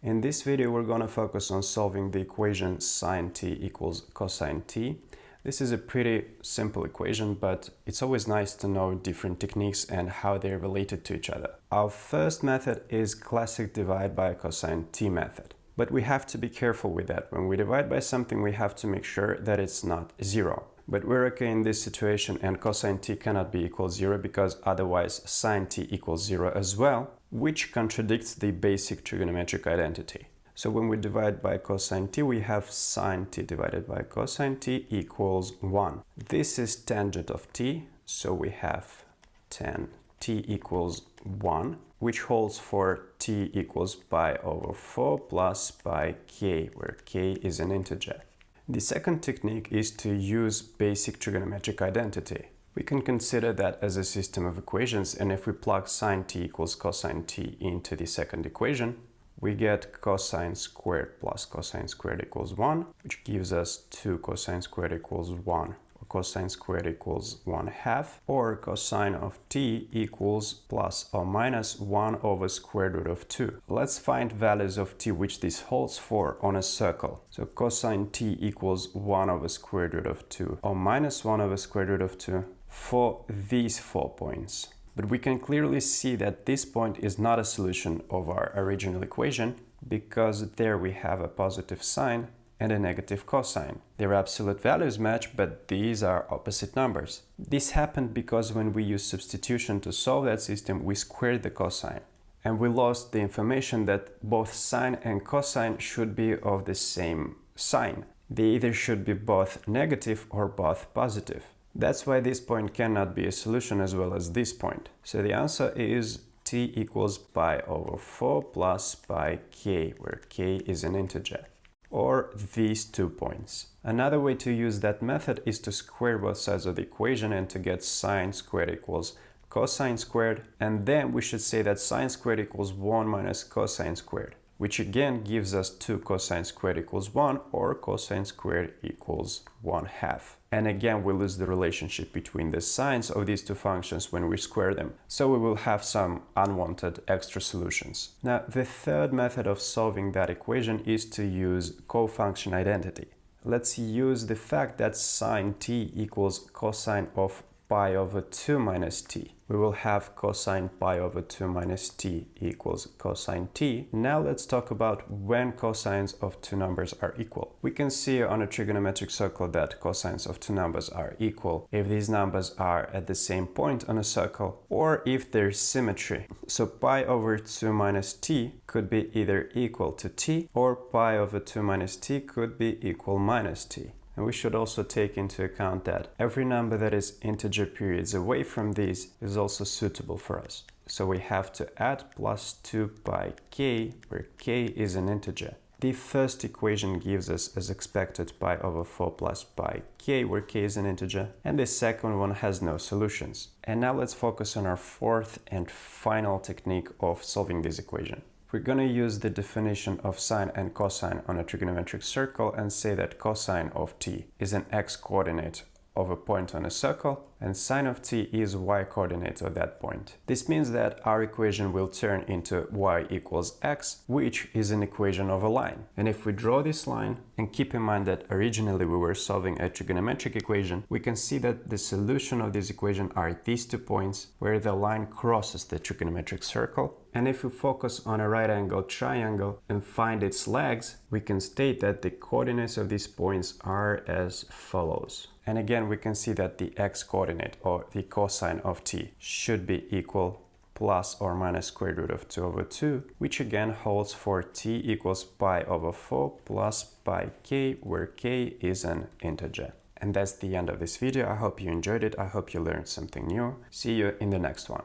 In this video, we're going to focus on solving the equation sine t equals cosine t. This is a pretty simple equation, but it's always nice to know different techniques and how they're related to each other. Our first method is classic divide by cosine t method. But we have to be careful with that. When we divide by something, we have to make sure that it's not zero. But we're okay in this situation, and cosine t cannot be equal 0 because otherwise sine t equals 0 as well, which contradicts the basic trigonometric identity. So when we divide by cosine t, we have sine t divided by cosine t equals 1. This is tangent of t, so we have tan t equals 1, which holds for t equals pi over 4 plus pi k, where k is an integer. The second technique is to use basic trigonometric identity. We can consider that as a system of equations, and if we plug sine t equals cosine t into the second equation, we get cosine squared plus cosine squared equals 1, which gives us 2 cosine squared equals 1, or cosine squared equals 1/2, or cosine of t equals plus or minus 1 over square root of 2. Let's find values of t which this holds for on a circle. So cosine t equals 1 over square root of 2 or minus 1 over square root of 2 for these 4 points. But we can clearly see that this point is not a solution of our original equation because there we have a positive sign and a negative cosine. Their absolute values match, but these are opposite numbers. This happened because when we used substitution to solve that system, we squared the cosine. And we lost the information that both sine and cosine should be of the same sign. They either should be both negative or both positive. That's why this point cannot be a solution as well as this point. So the answer is t equals pi over 4 plus pi k, where k is an integer. Or these 2 points. Another way to use that method is to square both sides of the equation and to get sine squared equals cosine squared, and then we should say that sine squared equals 1 minus cosine squared, which again gives us 2 cosine squared equals 1, or cosine squared equals 1/2. And again, we lose the relationship between the signs of these two functions when we square them, so we will have some unwanted extra solutions. Now, the third method of solving that equation is to use cofunction identity. Let's use the fact that sine t equals cosine of pi over 2 minus t. We will have cosine pi over 2 minus t equals cosine t. Now let's talk about when cosines of two numbers are equal. We can see on a trigonometric circle that cosines of two numbers are equal if these numbers are at the same point on a circle or if there's symmetry. So pi over 2 minus t could be either equal to t, or pi over 2 minus t could be equal minus t. And we should also take into account that every number that is integer periods away from these is also suitable for us. So we have to add plus 2 pi k, where k is an integer. The first equation gives us, as expected, pi over 4 plus pi k, where k is an integer, and the second one has no solutions. And now let's focus on our fourth and final technique of solving this equation. We're going to use the definition of sine and cosine on a trigonometric circle and say that cosine of t is an x-coordinate of a point on a circle, and sine of t is y-coordinate of that point. This means that our equation will turn into y equals x, which is an equation of a line. And if we draw this line, and keep in mind that originally we were solving a trigonometric equation, we can see that the solution of this equation are these 2 points where the line crosses the trigonometric circle. And if we focus on a right-angled triangle and find its legs, we can state that the coordinates of these points are as follows. And again, we can see that the x-coordinate, or the cosine of t, should be equal plus or minus square root of 2 over 2, which again holds for t equals pi over 4 plus pi k, where k is an integer. And that's the end of this video. I hope you enjoyed it. I hope you learned something new. See you in the next one.